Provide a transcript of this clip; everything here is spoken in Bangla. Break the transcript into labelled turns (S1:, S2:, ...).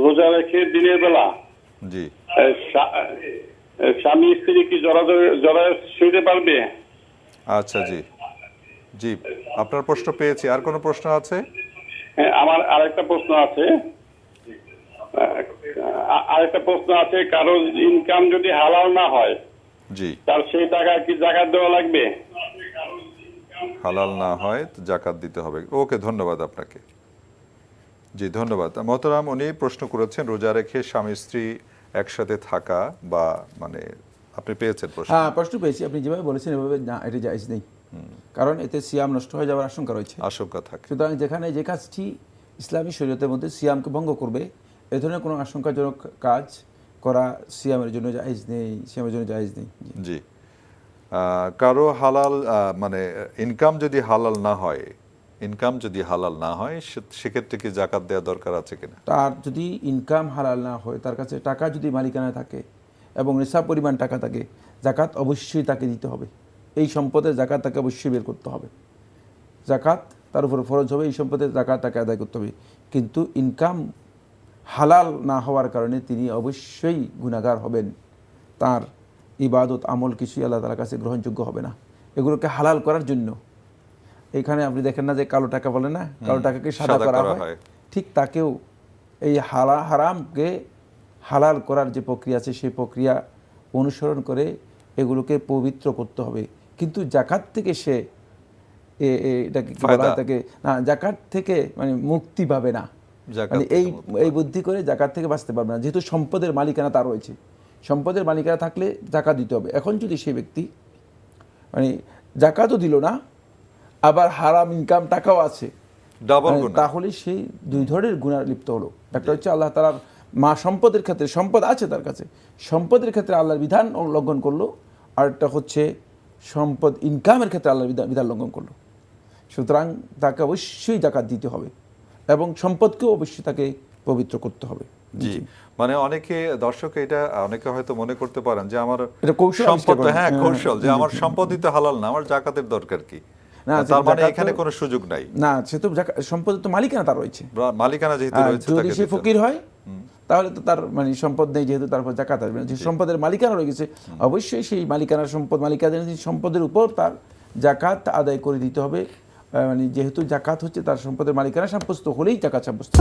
S1: রোজা রেখে দিনের বেলা
S2: জি
S1: স্বামী স্ত্রী কি জড়া শুইতে পারবে?
S2: আচ্ছা, জি জি, আপনার প্রশ্ন পেয়েছি। আর কোনো প্রশ্ন আছে?
S1: হ্যাঁ, আমার আরেকটা প্রশ্ন আছে। কারো ইনকাম যদি হালাল না হয়,
S2: জি,
S1: তার সেই টাকা কি যাকাত দেওয়া লাগবে?
S2: হালাল না হয় তো জাকাত দিতে হবে। ওকে, ধন্যবাদ আপনাকে। জি, ধন্যবাদ। মোহতারাম, উনি প্রশ্ন করেছেন রোজা রেখে স্বামী স্ত্রী একসাথে থাকা, বা মানে আপনি পেয়েছেন প্রশ্ন?
S3: হ্যাঁ, প্রশ্ন পেয়েছি। আপনি যেভাবে বলেছেন এভাবে না, এটা জায়েজ নেই, কারণ এতে সিয়াম নষ্ট হয়ে যাওয়ার আশঙ্কা রয়েছে।
S2: আশঙ্কা থাকে।
S3: সুতরাং যেখানে যে কাজটি ইসলামী শরীয়তের মধ্যে সিয়ামকে ভঙ্গ করবে, এ ধরনের কোনো আশঙ্কাজনক কাজ করা সিয়ামের জন্য জায়েজ নেই, সিয়ামের জন্য জায়েজ নেই।
S2: জি, কারো হালাল মানে ইনকাম যদি হালাল না হয়, সেক্ষেত্রে কি জাকাত দেওয়া দরকার আছে কিনা?
S3: তার যদি ইনকাম হালাল না হয়, তার কাছে টাকা যদি মালিকানায় থাকে এবং নিসাব পরিমাণ টাকা থাকে, জাকাত অবশ্যই তাকে দিতে হবে। এই সম্পদের জাকাত তাকে অবশ্যই বের করতে হবে। জাকাত তার উপর ফরজ হবে, এই সম্পদের জাকাত তাকে আদায় করতে হবে। কিন্তু ইনকাম হালাল না হওয়ার কারণে তিনি অবশ্যই গুনাহগার হবেন। তার ইবাদত আমল কিছুই আল্লাহ তাআলার কাছে গ্রহণযোগ্য হবে না। এগুলোকে হালাল করার জন্য, এখানে আপনি দেখেন না যে কালো টাকা বলে না, কালো টাকাকে সাদা করা হয়, ঠিক তাকেও এই হারামকে হালাল করার যে প্রক্রিয়া আছে, সেই প্রক্রিয়া অনুসরণ করে এগুলোকে পবিত্র করতে হবে। কিন্তু জাকাত থেকে সে এটাকে কি বলা হয়, তাকে না, জাকাত থেকে মানে মুক্তি পাবে না। মানে এই বুদ্ধি করে জাকাত থেকে বাঁচতে পারবে না, যেহেতু সম্পদের মালিকানা তার রয়েছে। সম্পদের মালিকানা থাকলে জাকাত দিতে হবে। এখন যদি সেই ব্যক্তি মানে জাকাতও দিল না, আবার হারাম ইনকাম টাকাও আছে, তাহলে সেই দুই ধরনের গুনাহ লিপ্ত হলো। একটা হচ্ছে আল্লাহ তাআলার সম্পদের ক্ষেত্রে, সম্পদ আছে তার কাছে, সম্পদের ক্ষেত্রে আল্লাহর বিধান লঙ্ঘন করলো, আর একটা হচ্ছে সম্পদ ইনকামের ক্ষেত্রে আল্লাহর বিধান লঙ্ঘন করলো। সুতরাং তাকে অবশ্যই জাকাত দিতে হবে এবং সম্পদকেও অবশ্যই তাকে পবিত্র করতে হবে।
S2: জি, মানে অনেকে দর্শক এটা অনেকে হয়তো মনে করতে পারেন যে আমার
S3: কৌশল,
S2: সম্পদ, হ্যাঁ কৌশল, যে আমার সম্পদই তো হালাল না, আমার জাকাতের দরকার কি? তার মানে এখানে কোনো সুযোগ নাই।
S3: না, সে তো সম্পদের তো মালিকানা তার রয়েছে,
S2: মালিকানা যেহেতু রয়েছে,
S3: যদি সে ফকির হয় তাহলে তো তার মানে সম্পদ নেই, যেহেতু তারপর জাকাত আসবে না। যে সম্পদের মালিকানা রয়ে গেছে, অবশ্যই সেই মালিকানার সম্পদের উপর তার জাকাত আদায় করে দিতে হবে। মানে যেহেতু জাকাত হচ্ছে তার সম্পদের মালিকানা সাব্যস্ত হলেই জাকাত সাব্যস্ত।